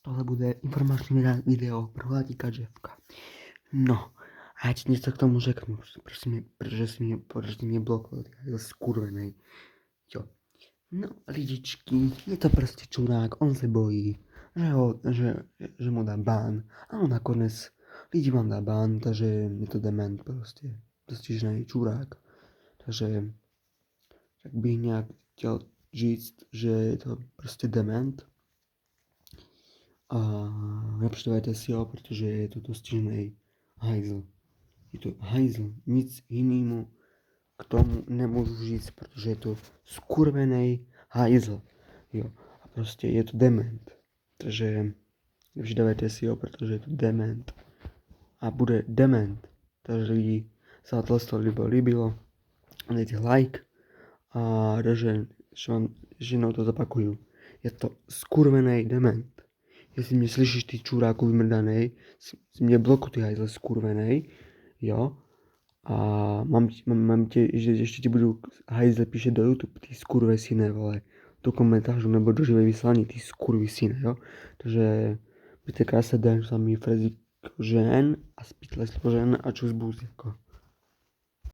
tohle bude informační video pro Vladíka Jeffka. No, a já ti něco k tomu řeknu, prosím, protože mě blokoval, je skurvenej. Jo. No, lidičky, je to prostě čurák, on se bojí, že mu dá ban. A on nakonec lidi vám dá ban, takže je to dement prostě. Dostižný čurák. Takže tak bych nějak chtěl říct, že je to prostě dement. A nepředávajte si ho, protože je to dostižný hajzl. Je to hajzl, nic jinému k tomu nemůžu říct, protože je to skurvený hajzl. Jo, a prostě je to dement. Takže nepředávajte si ho, protože je to dement. A bude dement. Takže lidi se to líbilo, dejte like a že to zopakuju. Je to skurvený dement. Jestli mě slyšíš, ty čuráku vymrdanej, z mě bloku ty hajzle skurvenej, jo. A mám tě, že ještě ti budu hajzle píše do YouTube, ty skurvesyne, vole, do komentářů nebo do živé vyslání, ty skurvesyne, jo. Takže byte krásný den, sami Frezik žen a spítle složen a čus bůz, jako.